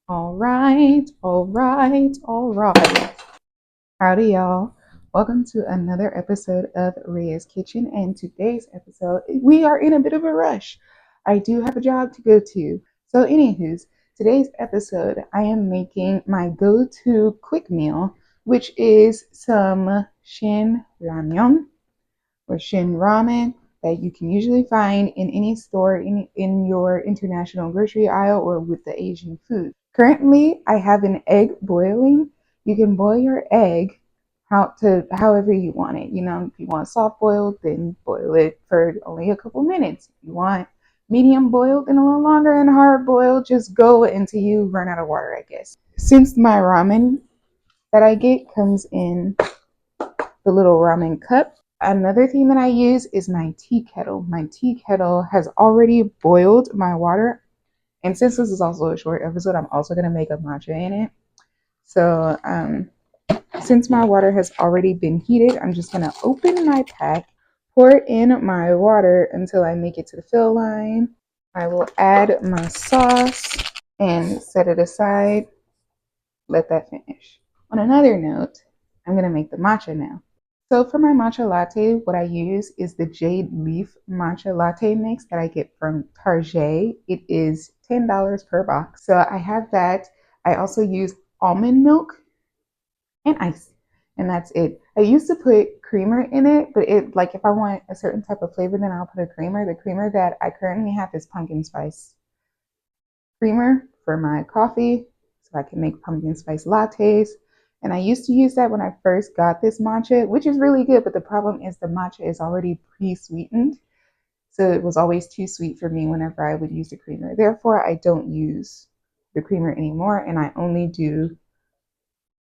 All right, all right, all right. Howdy, y'all. Welcome to another episode of Rheya's Kitchen. And today's episode, we are in a bit of a rush. I do have a job to go to. So, anywho's, today's episode, I am making my go to quick meal, which is some Shin Ramyun or Shin ramen that you can usually find in any store in your international grocery aisle or with the Asian food. Currently, I have an egg boiling. You can boil your egg however you want it. If you want soft boiled, then boil it for only a couple minutes. If you want medium boiled, then a little longer, and hard boiled, just go until you run out of water, I guess. Since my ramen that I get comes in the little ramen cup. Another thing that I use is my tea kettle. My tea kettle has already boiled my water. And since this is also a short episode, I'm also going to make a matcha in it. So, since my water has already been heated, I'm just going to open my pack, pour in my water until I make it to the fill line. I will add my sauce and set it aside. Let that finish. On another note, I'm going to make the matcha now. So for my matcha latte, what I use is the Jade Leaf matcha latte mix that I get from Target. It is $10 per box. So I have that. I also use almond milk and ice, and that's it. I used to put creamer in it, but if I want a certain type of flavor, then I'll put a creamer. The creamer that I currently have is pumpkin spice creamer for my coffee, so I can make pumpkin spice lattes. And I used to use that when I first got this matcha, which is really good. But the problem is the matcha is already pre-sweetened. So it was always too sweet for me whenever I would use the creamer. Therefore, I don't use the creamer anymore, and I only do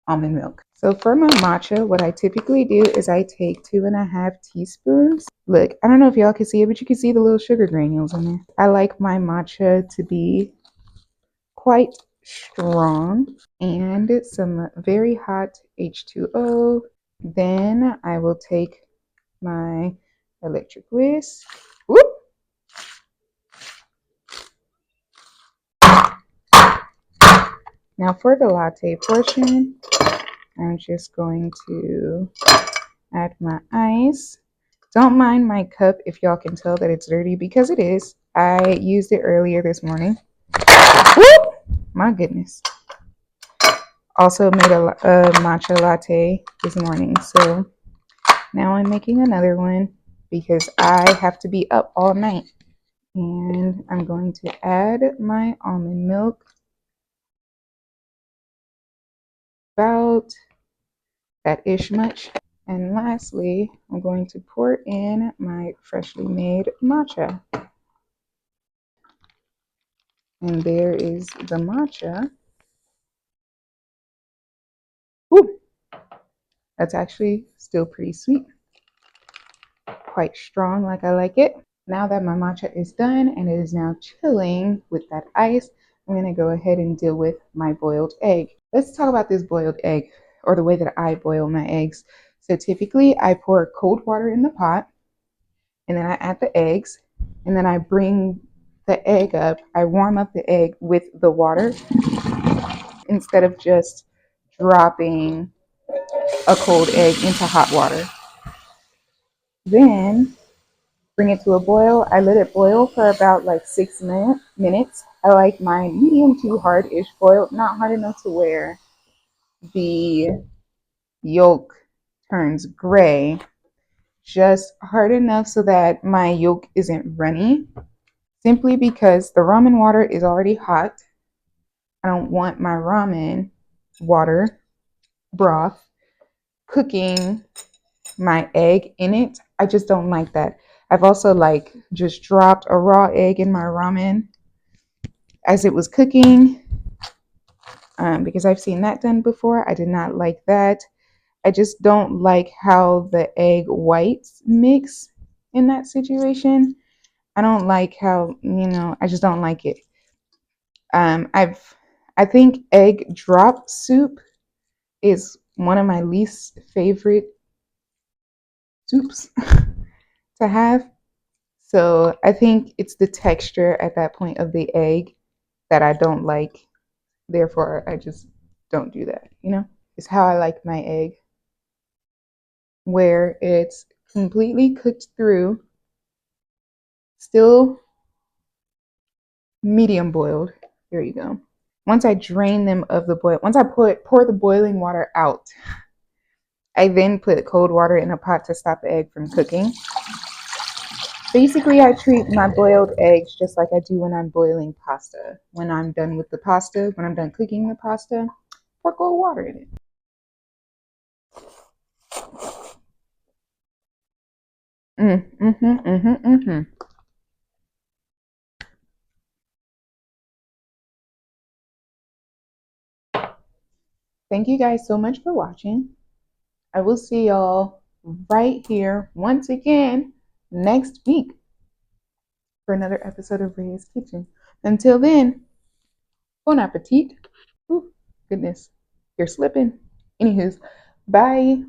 almond milk. So for my matcha, what I typically do is I take 2.5 teaspoons. Look, I don't know if y'all can see it, but you can see the little sugar granules in there. I like my matcha to be quite strong, and some very hot H2O. Then I will take my electric whisk. Whoop. Now for the latte portion, I'm just going to add my ice. Don't mind my cup if y'all can tell that it's dirty, because it is. I used it earlier this morning. Whoop! My goodness. Also made a matcha latte this morning, so now I'm making another one because I have to be up all night. And I'm going to add my almond milk, about that ish much. And lastly, I'm going to pour in my freshly made matcha. And there is the matcha. Ooh, that's actually still pretty sweet. Quite strong, like I like it. Now that my matcha is done and it is now chilling with that ice, I'm going to go ahead and deal with my boiled egg. Let's talk about this boiled egg, or the way that I boil my eggs. So typically I pour cold water in the pot, and then I add the eggs, and then I bring the egg up. I warm up the egg with the water instead of just dropping a cold egg into hot water. Then bring it to a boil. I let it boil for about like 6 minutes. I like my medium to hard-ish boiled, not hard enough to where the yolk turns gray, just hard enough so that my yolk isn't runny. Simply because the ramen water is already hot. I don't want my ramen water broth cooking my egg in it. I just don't like that. I've also just dropped a raw egg in my ramen as it was cooking, because I've seen that done before. I did not like that. I just don't like how the egg whites mix in that situation. I don't like how, I just don't like it. I think egg drop soup is one of my least favorite soups to have. So I think it's the texture at that point of the egg that I don't like. Therefore, I just don't do that, you know? It's how I like my egg, where it's completely cooked through, still medium boiled. There you go. Once I drain them of the boil, once I pour the boiling water out, I then put cold water in a pot to stop the egg from cooking. Basically, I treat my boiled eggs just like I do when I'm boiling pasta. When I'm done with the pasta, when I'm done cooking the pasta, pour cold water in it. Mm-hmm, mm-hmm, mm-hmm. Thank you guys so much for watching. I will see y'all right here once again next week for another episode of Rheya's Kitchen. Until then, bon appetit. Ooh, goodness, you're slipping. Anywho's, bye.